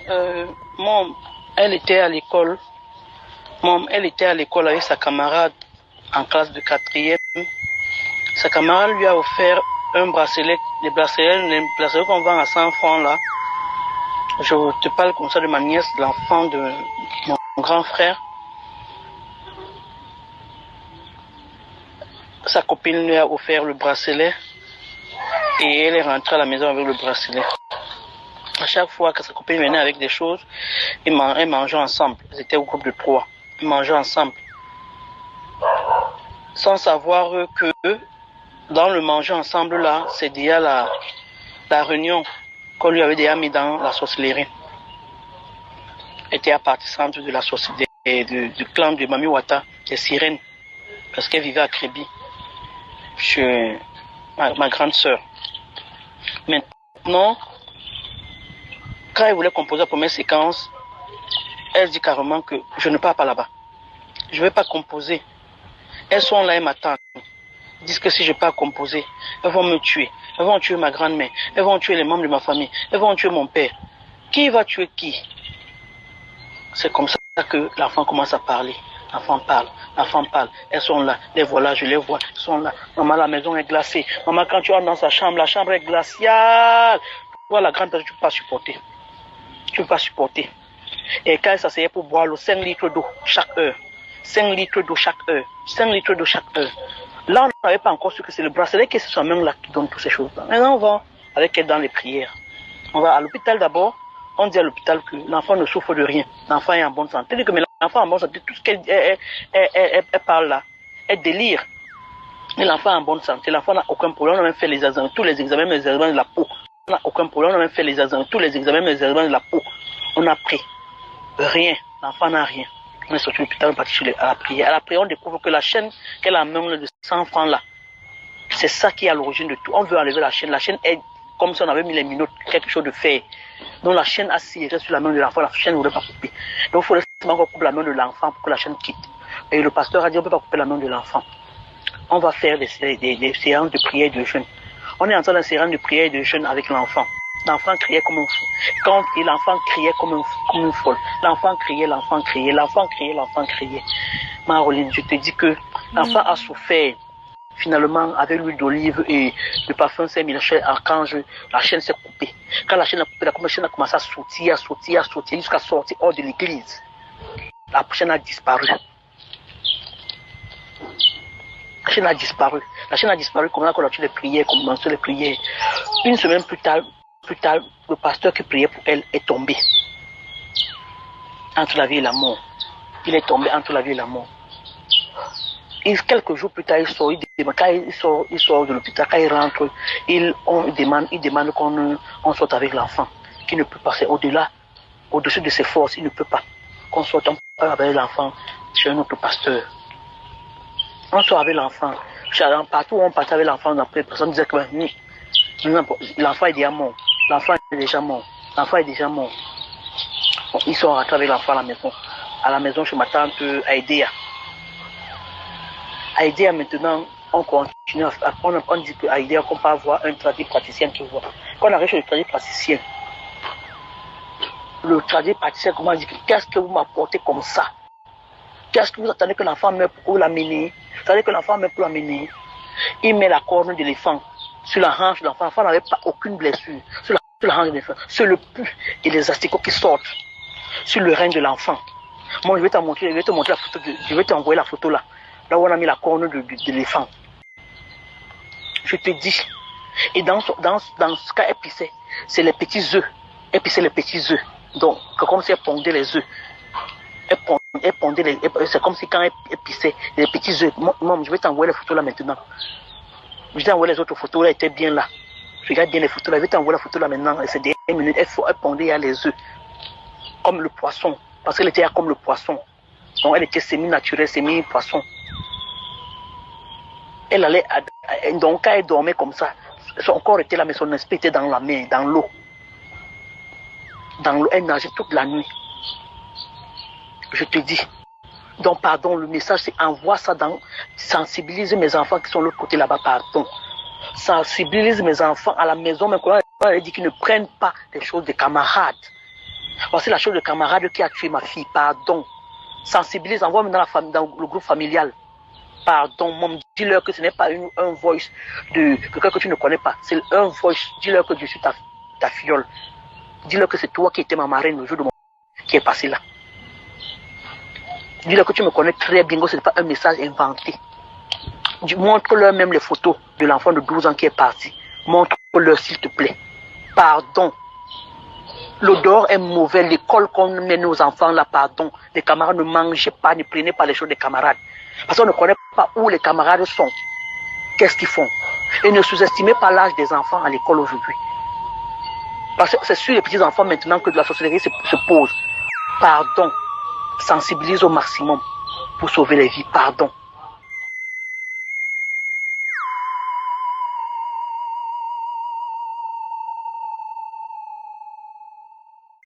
Euh, Mom, elle était à l'école. Elle était à l'école avec sa camarade en classe de quatrième. Sa camarade lui a offert un bracelet, les bracelets qu'on vend à 100 francs là. Je te parle comme ça de ma nièce, l'enfant de mon grand frère. Sa copine lui a offert le bracelet et elle est rentrée à la maison avec le bracelet. À chaque fois que sa copine venait avec des choses, ils mangeaient ensemble. Ils étaient au groupe de 3. Ils mangeaient ensemble. Sans savoir que dans le manger ensemble là, c'est déjà la réunion qu'on lui avait déjà mis dans la sorcellerie. Elle était partisante de la sorcellerie, du clan de Mami Wata, des sirènes, parce qu'elle vivait à Crébi, chez ma grande sœur. Maintenant, quand elle voulait composer la première séquence, elle dit carrément que je ne pars pas là-bas. Je ne vais pas composer. Elles sont là, elles m'attendent. Ils disent que si je pars composer, elles vont me tuer. Elles vont tuer ma grand-mère. Elles vont tuer les membres de ma famille. Elles vont tuer mon père. Qui va tuer qui? C'est comme ça que l'enfant commence à parler. L'enfant parle. Elles sont là, les voilà, je les vois. Elles sont là. Maman, la maison est glacée. Maman, quand tu entres dans sa chambre, la chambre est glaciale. Voilà, la grande personne, tu ne peux pas supporter. Tu ne peux pas supporter. Et quand elle s'asseyait pour boire l'eau, 5 litres d'eau chaque heure. 5 litres d'eau chaque heure. 5 litres d'eau chaque heure. Là, on n'avait pas encore su que c'est le bracelet qui est soi-même là qui donne toutes ces choses-là. Maintenant, on va avec elle dans les prières. On va à l'hôpital d'abord. On dit à l'hôpital que l'enfant ne souffre de rien. L'enfant est en bonne santé. Mais l'enfant est en bonne santé, tout ce qu'elle parle là, elle délire. Mais l'enfant est en bonne santé. L'enfant n'a aucun problème. On a même fait les examens, tous les examens, les examens de la peau. On n'a aucun problème. On a même fait les examens, tous les examens, les examens de la peau. On a pris rien. L'enfant n'a rien. On est sorti de l'hôpital, on est parti à la prière. À la prière, on découvre que la chaîne qu'elle a même de 100 francs là, c'est ça qui est à l'origine de tout. On veut enlever la chaîne. La chaîne est comme si on avait mis les minottes, quelque chose de fer. Donc la chaîne assise sur la main de l'enfant, la chaîne ne voulait pas couper. Donc il faut laisser encore couper la main de l'enfant pour que la chaîne quitte. Et le pasteur a dit on ne peut pas couper la main de l'enfant. On va faire des séances de prière et de jeûne. On est en train de séance de prière et de jeûne avec l'enfant. L'enfant criait comme un fou. Quand l'enfant criait comme une folle. L'enfant criait. Maroline, je te dis que l'enfant a souffert. Finalement, avec l'huile d'olive et le parfum Saint-Michel Archange, la chaîne s'est coupée. Quand la chaîne a coupé, la chaîne a commencé à sauter jusqu'à sortir hors de l'église. La chaîne a disparu. La chaîne a disparu comme là qu'on a tué les prières, comme on a les prières. Une semaine plus tard, le pasteur qui priait pour elle est tombé entre la vie et la mort. Il est tombé entre la vie et la mort. Et quelques jours plus tard, il sort de l'hôpital, quand il rentre, il demande qu'on sorte avec l'enfant, qui ne peut pas, c'est au-dessus de ses forces, il ne peut pas. Qu'on sorte avec l'enfant chez un autre pasteur. On sort avec l'enfant. Partout où on partait avec l'enfant, les personnes disaient que l'enfant est déjà mort. Ils sont rentrés avec l'enfant à la maison. À la maison chez ma tante Aïdéa. Aïdéa, maintenant, on continue on dit que Aïdéa, qu'on peut avoir un tradit praticien qui voit. Quand on arrive chez le tradit praticien, comment dit, qu'est-ce que vous m'apportez comme ça? Qu'est-ce que vous attendez que l'enfant meure pour l'amener? Vous attendez que l'enfant meure pour l'amener? Il met la corne d'éléphant sur la hanche de l'enfant. L'enfant n'avait pas aucune blessure. Sur la hanche de l'éléphant. Sur le pu et les asticots qui sortent. Sur le rein de l'enfant. Moi, je vais te montrer la photo. Je vais t'envoyer la photo là. Là où on a mis la corne de l'éléphant. Je te dis. Et dans ce cas, elle pissait. C'est les petits œufs. Elle pissait les petits œufs. Donc, comme si elle pondait les œufs. C'est comme si quand elle pissait, les petits œufs. Maman, je vais t'envoyer les photos là maintenant. Je t'ai envoyé les autres photos là, elles étaient bien là. Je regarde bien les photos là, je vais t'envoyer la photo là maintenant. C'est des minutes, elle pondait les œufs. Comme le poisson. Parce qu'elle était comme le poisson. Donc elle était semi-naturelle, semi-poisson. Elle allait, donc quand elle dormait comme ça, son corps était là, mais son esprit était dans la mer, dans l'eau. Dans l'eau, elle nageait toute la nuit. Je te dis. Donc pardon, le message c'est envoie ça sensibilise mes enfants qui sont de l'autre côté là-bas, pardon. Sensibilise mes enfants à la maison, même quand elle dit qu'ils ne prennent pas les choses des camarades. Voici la chose de camarade qui a tué ma fille. Pardon. Sensibilise, envoie-moi dans le groupe familial. Pardon, maman, dis-leur que ce n'est pas un voice de quelqu'un que tu ne connais pas. C'est un voice. Dis-leur que je suis ta fiole. Dis-leur que c'est toi qui étais ma marraine le jour de mon qui est passé là. Dis-leur que tu me connais très bien, que ce n'est pas un message inventé. Montre-leur même les photos de l'enfant de 12 ans qui est parti. Montre-leur s'il te plaît. Pardon. L'odeur est mauvaise, l'école qu'on met nos enfants là, pardon. Les camarades ne mangez pas, ne prenez pas les choses des camarades. Parce qu'on ne connaît pas où les camarades sont. Qu'est-ce qu'ils font? Et ne sous-estimez pas l'âge des enfants à l'école aujourd'hui. Parce que c'est sur les petits enfants maintenant que de la sorcellerie se pose. Pardon. Sensibilise au maximum pour sauver les vies. Pardon.